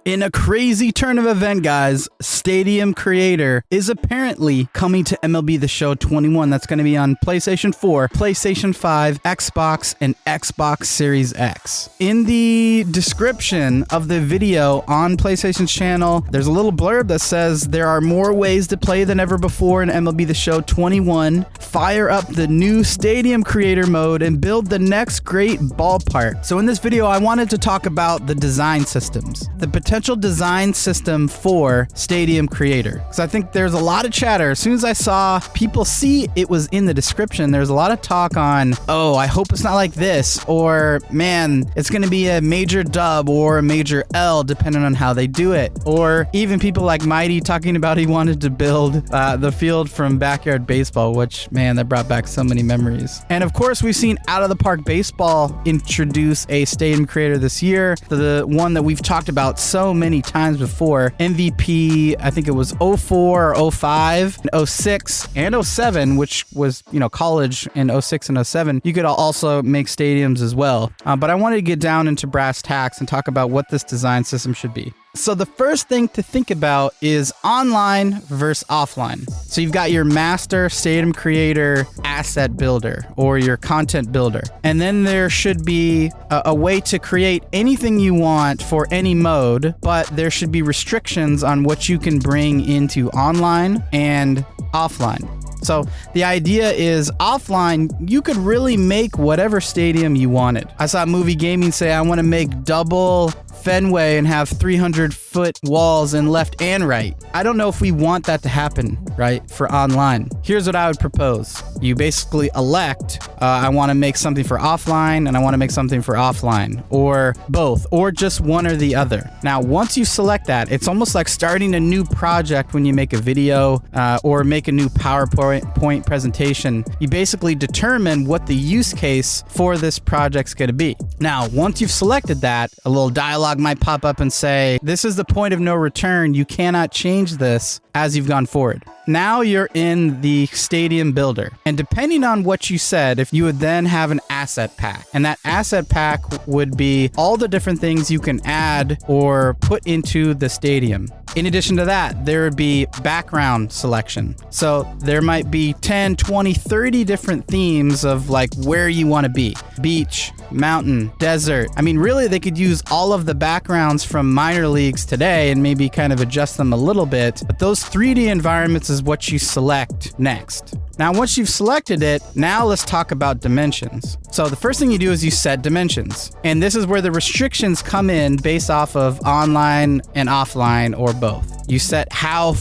In a crazy turn of event, guys, Stadium Creator is apparently coming to MLB The Show 21. That's going to be on PlayStation 4, PlayStation 5, Xbox, and Xbox Series X. In the description of the video on PlayStation's channel, there's a little blurb that says there are more ways to play than ever before in MLB The Show 21. Fire up the new Stadium Creator mode and build the next great ballpark. So in this video, I wanted to talk about the design systems, the potential design system for Stadium Creator. Because I think there's a lot of chatter. As soon as I saw people see it was in the description, there's a lot of talk on, oh, I hope it's not like this, or man, it's going to be a major dub or a major L depending on how they do it. Or even people like Mighty talking about he wanted to build the field from Backyard Baseball, which, man, that brought back so many memories. And of course, we've seen Out of the Park Baseball introduce a Stadium Creator this year, the one that we've talked about so many times before. MVP, I think it was 04 or 05, 06, and 07, which was, college in 06 and 07. You could also make stadiums as well. But I wanted to get down into brass tacks and talk about what this design system should be. So the first thing to think about is online versus offline. So you've got your master Stadium Creator asset builder or your content builder. And then there should be a way to create anything you want for any mode, but there should be restrictions on what you can bring into online and offline. So the idea is offline, you could really make whatever stadium you wanted. I saw Movie Gaming say, I want to make double Fenway and have 300-foot walls in left and right. I don't know if we want that to happen, right, for online. Here's what I would propose. You basically elect, I want to make something for offline and I want to make something for offline, or both, or just one or the other. Now, once you select that, it's almost like starting a new project when you make a video or make a new PowerPoint presentation. You basically determine what the use case for this project's going to be. Now, once you've selected that, a little dialogue might pop up and say, this is the point of no return. You cannot change this as you've gone forward. Now you're in the Stadium Builder. And depending on what you said, if you would then have an asset pack. And that asset pack would be all the different things you can add or put into the stadium. In addition to that, there would be background selection. So there might be 10, 20, 30 different themes of like where you want to be. Beach, mountain, desert. I mean, really, they could use all of the backgrounds from minor leagues today and maybe kind of adjust them a little bit. But those 3D environments is what you select next. Now, once you've selected it, now let's talk about dimensions. So the first thing you do is you set dimensions. And this is where the restrictions come in based off of online and offline or both. You set how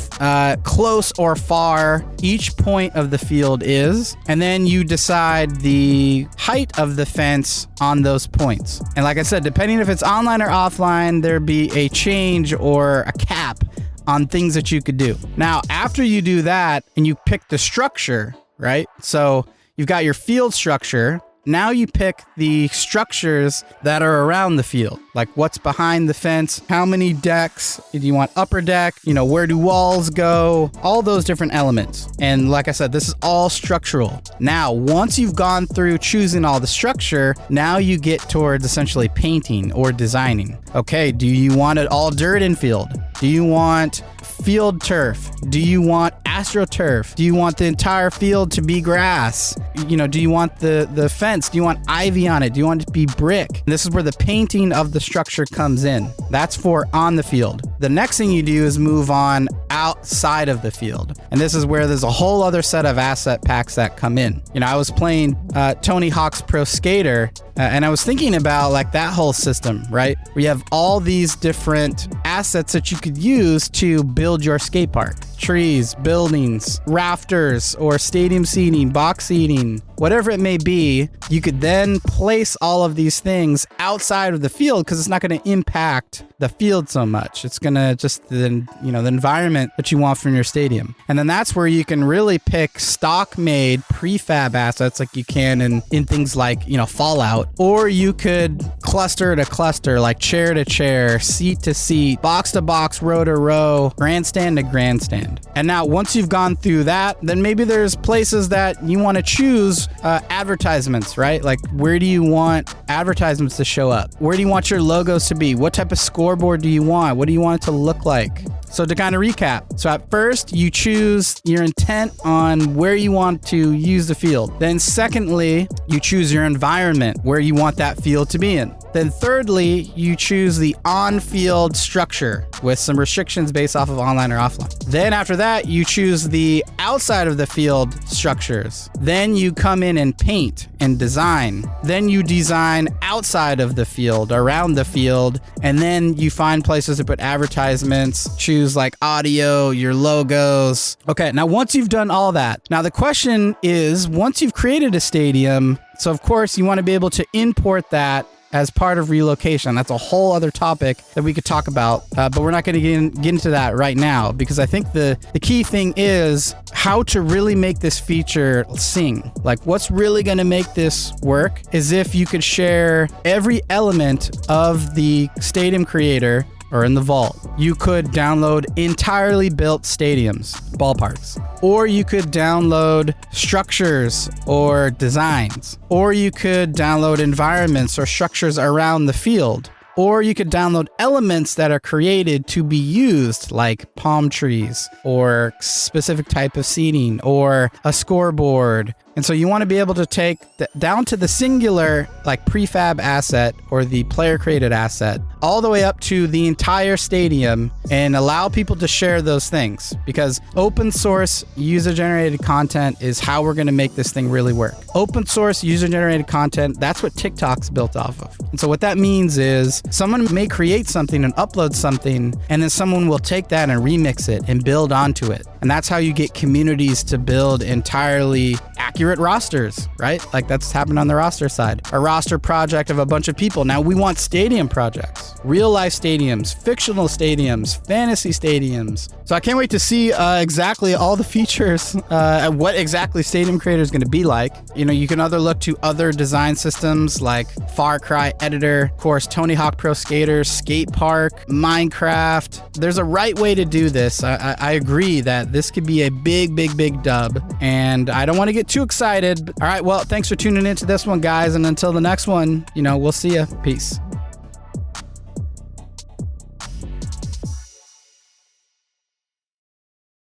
close or far each point of the field is, and then you decide the height of the fence on those points. And like I said, depending if it's online or offline, there'd be a change or a cap on things that you could do. Now, after you do that and you pick the structure, right? So you've got your field structure. Now you pick the structures that are around the field, like what's behind the fence, how many decks, do you want upper deck, where do walls go, all those different elements. And like I said, this is all structural. Now, once you've gone through choosing all the structure, now you get towards essentially painting or designing. Okay, do you want it all dirt infield? Do you want field turf? Do you want AstroTurf? Do you want the entire field to be grass? Do you want the fence? Do you want ivy on it? Do you want it to be brick? And this is where the painting of the structure comes in. That's for on the field. The next thing you do is move on outside of the field. And this is where there's a whole other set of asset packs that come in. I was playing Tony Hawk's Pro Skater, and I was thinking about like that whole system, right? We have all these different assets that you could use to build your skate park. Trees, buildings, rafters, or stadium seating, box seating, whatever it may be. You could then place all of these things outside of the field because it's not going to impact the field so much. It's going to just the environment that you want from your stadium. And then that's where you can really pick stock made prefab assets like you can can in things like, Fallout. Or you could cluster to cluster, like chair to chair, seat to seat, box to box, row to row, grandstand to grandstand. And now once you've gone through that, then maybe there's places that you want to choose advertisements, right? Like, where do you want advertisements to show up? Where do you want your logos to be? What type of scoreboard do you want? What do you want it to look like? So to kind of recap, so at first you choose your intent on where you want to use the field. Then secondly, you choose your environment, where you want that field to be in. Then thirdly, you choose the on-field structure with some restrictions based off of online or offline. Then after that, you choose the outside of the field structures. Then you come in and paint and design. Then you design outside of the field, around the field, and then you find places to put advertisements, choose like audio, your logos. Okay, now once you've done all that, now the question is, once you've created a stadium, so of course you want to be able to import that as part of relocation. That's a whole other topic that we could talk about, but we're not going to get into that right now, because I think the key thing is how to really make this feature sing. Like, what's really going to make this work is if you could share every element of the stadium creator or in the vault. You could download entirely built stadiums, ballparks, or you could download structures or designs, or you could download environments or structures around the field, or you could download elements that are created to be used, like palm trees or specific type of seating or a scoreboard. And so you want to be able to take down to the singular, like prefab asset or the player created asset, all the way up to the entire stadium, and allow people to share those things, because open source user generated content is how we're going to make this thing really work. Open source user generated content, that's what TikTok's built off of. And so what that means is someone may create something and upload something, and then someone will take that and remix it and build onto it. And that's how you get communities to build entirely accurate rosters, right? Like that's happened on the roster side. A roster project of a bunch of people. Now we want stadium projects, real life stadiums, fictional stadiums, fantasy stadiums. So I can't wait to see exactly all the features, what exactly Stadium Creator is going to be like. You can look to other design systems like Far Cry Editor, of course, Tony Hawk Pro Skater, Skate Park, Minecraft. There's a right way to do this. I agree that this could be a big dub, and I don't want to get too excited. All right, well, thanks for tuning into this one, guys, and until the next one, we'll see ya. Peace.